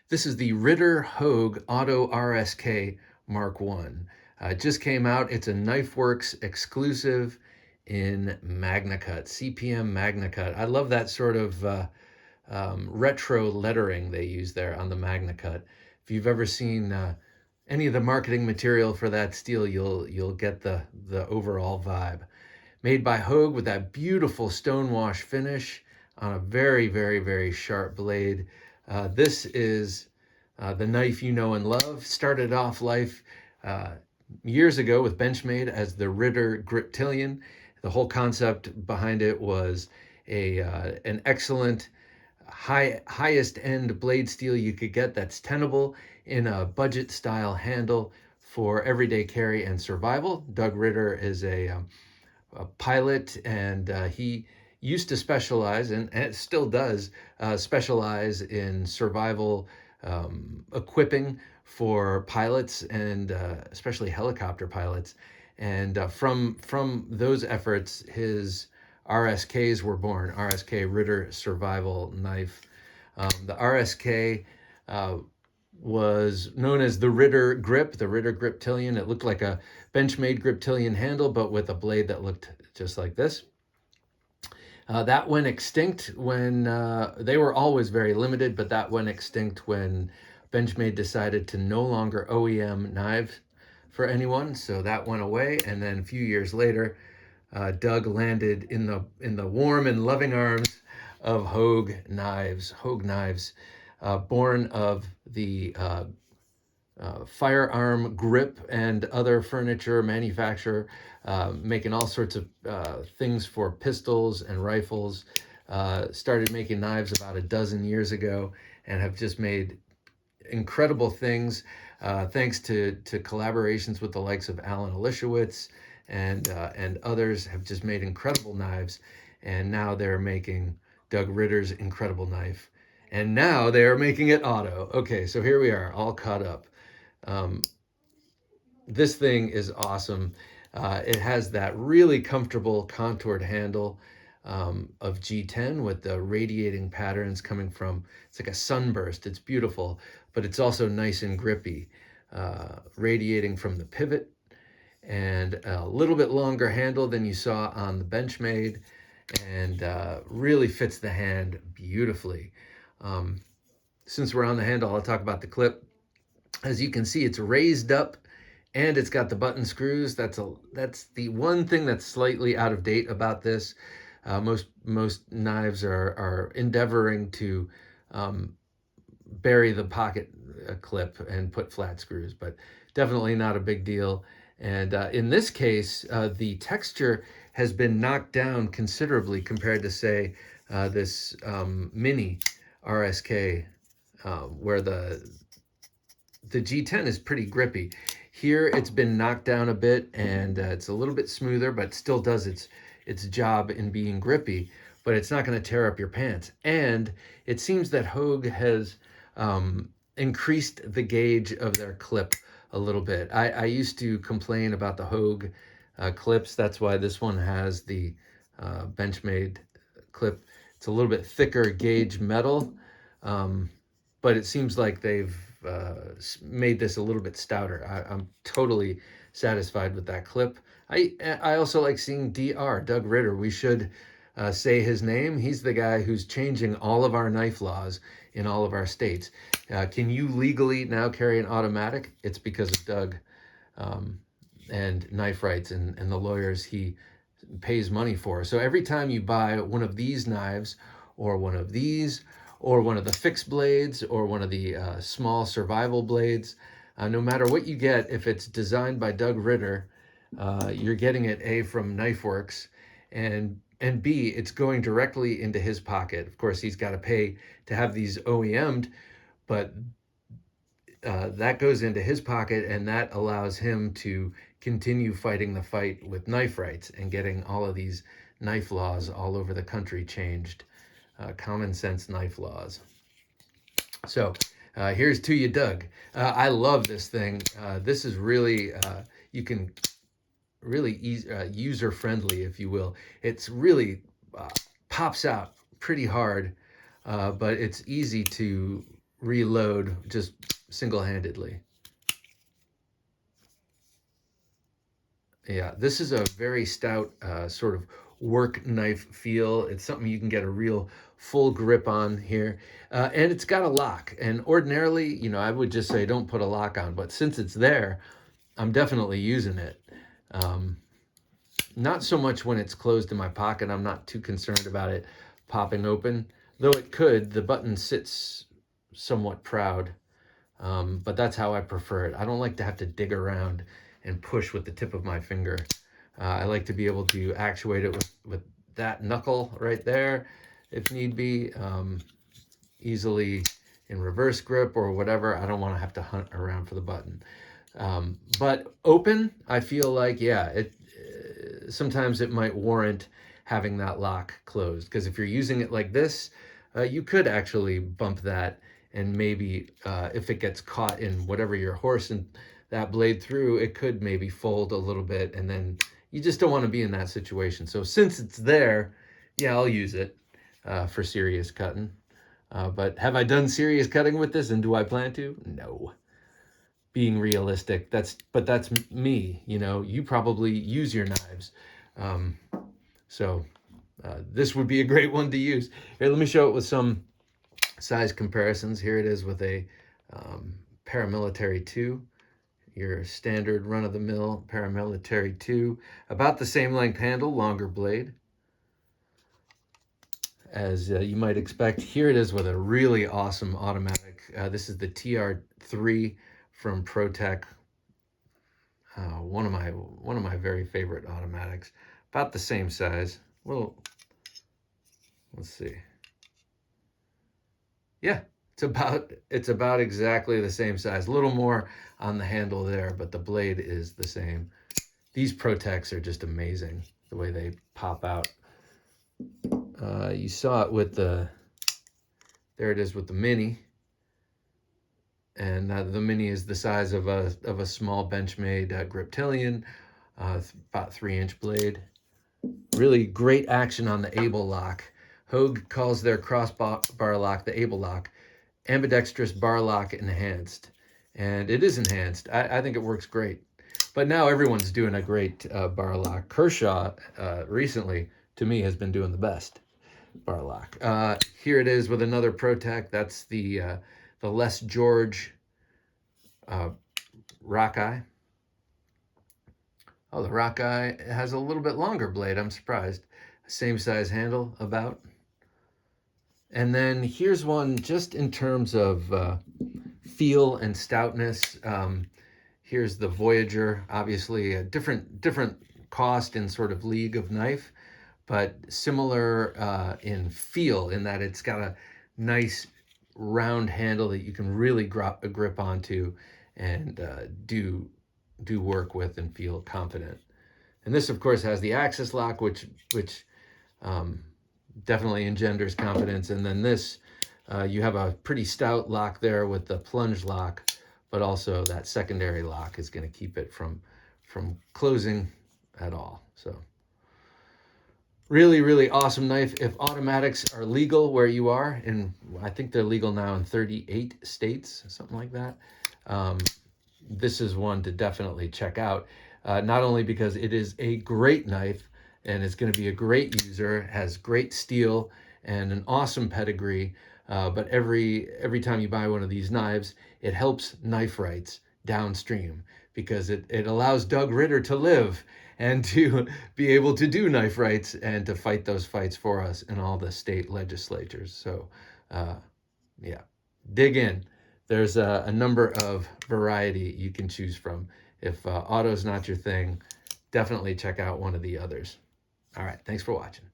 This is the Ritter Hogue Auto RSK Mk1. It just came out. It's a KnifeWorks exclusive in MagnaCut, CPM MagnaCut. I love that sort of retro lettering they use there on the MagnaCut. If you've ever seen any of the marketing material for that steel, you'll get the overall vibe. Made by Hogue with that beautiful stonewash finish on a very, very, very sharp blade. This is the knife you know and love. Started off life years ago with Benchmade as the Ritter Griptilian. The whole concept behind it was an excellent highest end blade steel you could get that's tenable in a budget style handle for everyday carry and survival. Doug Ritter is a pilot, and he used to specialize, and it still does, specialize in survival equipping for pilots and especially helicopter pilots. And from those efforts, his RSKs were born. RSK Ritter Survival Knife. The RSK was known as the Ritter Grip, the Ritter Griptilian. It looked like a Benchmade Griptilian handle, but with a blade that looked just like this. That went extinct when they were always very limited, but that went extinct when Benchmade decided to no longer OEM knives for anyone. So that went away, and then a few years later, Doug landed in the warm and loving arms of Hogue knives. Hogue knives, born of the firearm grip and other furniture manufacturer, making all sorts of things for pistols and rifles. Started making knives about a dozen years ago and have just made incredible things thanks to collaborations with the likes of Alan Olishewitz and others. Have just made incredible knives, and now they're making Doug Ritter's incredible knife, and now they are making it auto. Okay, so here we are, all caught up. This thing is awesome. It has that really comfortable contoured handle of G10 with the radiating patterns coming from, it's like a sunburst. It's beautiful, but it's also nice and grippy, radiating from the pivot, and a little bit longer handle than you saw on the Benchmade, and really fits the hand beautifully. Since we're on the handle, I'll talk about the clip. As you can see, it's raised up and it's got the button screws. That's the one thing that's slightly out of date about this. Most knives are endeavoring to bury the pocket clip and put flat screws, but definitely not a big deal. And in this case, the texture has been knocked down considerably compared to, say, this mini RSK, where the G10 is pretty grippy. Here it's been knocked down a bit, and it's a little bit smoother, but still does its job in being grippy, but it's not going to tear up your pants. And it seems that Hogue has increased the gauge of their clip a little bit. I used to complain about the Hogue clips. That's why this one has the Benchmade clip. It's a little bit thicker gauge metal, but it seems like they've made this a little bit stouter. I'm totally satisfied with that clip. I also like seeing Doug Ritter. We should say his name. He's the guy who's changing all of our knife laws in all of our states. Can you legally now carry an automatic? It's because of Doug and knife rights and the lawyers he pays money for. So every time you buy one of these knives, or one of these, or one of the fixed blades, or one of the small survival blades, no matter what you get, if it's designed by Doug Ritter, you're getting it A, from KnifeWorks, and B, it's going directly into his pocket. Of course, he's got to pay to have these OEM'd, but that goes into his pocket, and that allows him to continue fighting the fight with knife rights and getting all of these knife laws all over the country changed. Common sense knife laws. So here's to you, Doug. I love this thing. This is really, you can really user friendly, if you will. It's really pops out pretty hard, but it's easy to reload just single-handedly. Yeah, this is a very stout sort of work knife feel. It's something you can get a real full grip on here. And it's got a lock. And ordinarily, you know, I would just say don't put a lock on. But since it's there, I'm definitely using it. Not so much when it's closed in my pocket. I'm not too concerned about it popping open. Though it could, the button sits somewhat proud. But that's how I prefer it. I don't like to have to dig around and push with the tip of my finger. I like to be able to actuate it with that knuckle right there, if need be, easily in reverse grip or whatever. I don't want to have to hunt around for the button. But open, I feel like, yeah, sometimes it might warrant having that lock closed, because if you're using it like this, you could actually bump that, and maybe if it gets caught in whatever you're horsing that blade through, it could maybe fold a little bit, and then you just don't want to be in that situation. So since it's there, yeah, I'll use it for serious cutting. But have I done serious cutting with this, and do I plan to? No. Being realistic, that's me. You know, you probably use your knives. So this would be a great one to use. Here, let me show it with some size comparisons. Here it is with a paramilitary 2, your standard run-of-the-mill paramilitary 2, about the same length handle, longer blade, as you might expect. Here it is with a really awesome automatic. This is the TR3 from ProTech, one of my very favorite automatics. About the same size. Well, let's see. Yeah, it's about exactly the same size. A little more on the handle there, but the blade is the same. These ProTechs are just amazing, the way they pop out. You saw it with there it is with the Mini. And the Mini is the size of a small Benchmade Griptilian, about 3-inch blade. Really great action on the Able lock. Hogue calls their crossbar lock the Able lock. Ambidextrous bar lock enhanced. And it is enhanced. I think it works great. But now everyone's doing a great bar lock. Kershaw recently, to me, has been doing the best bar lock. Here it is with another ProTech. That's the Les George Rockeye. Oh, the Rockeye has a little bit longer blade. I'm surprised. Same size handle about. And then here's one just in terms of feel and stoutness. Here's the Voyager, obviously a different cost and sort of league of knife, but similar in feel, in that it's got a nice round handle that you can really grip onto and do work with and feel confident. And this, of course, has the axis lock, which definitely engenders confidence. And then this, you have a pretty stout lock there with the plunge lock, but also that secondary lock is going to keep it from closing at all. So really, really awesome knife. If automatics are legal where you are, and I think they're legal now in 38 states, something like that, this is one to definitely check out. Not only because it is a great knife and it's going to be a great user, has great steel and an awesome pedigree, but every time you buy one of these knives, it helps knife rights downstream, because it allows Doug Ritter to live and to be able to do knife rights and to fight those fights for us in all the state legislatures. So yeah, dig in. There's a number of variety you can choose from. If auto's not your thing, definitely check out one of the others. All right, thanks for watching.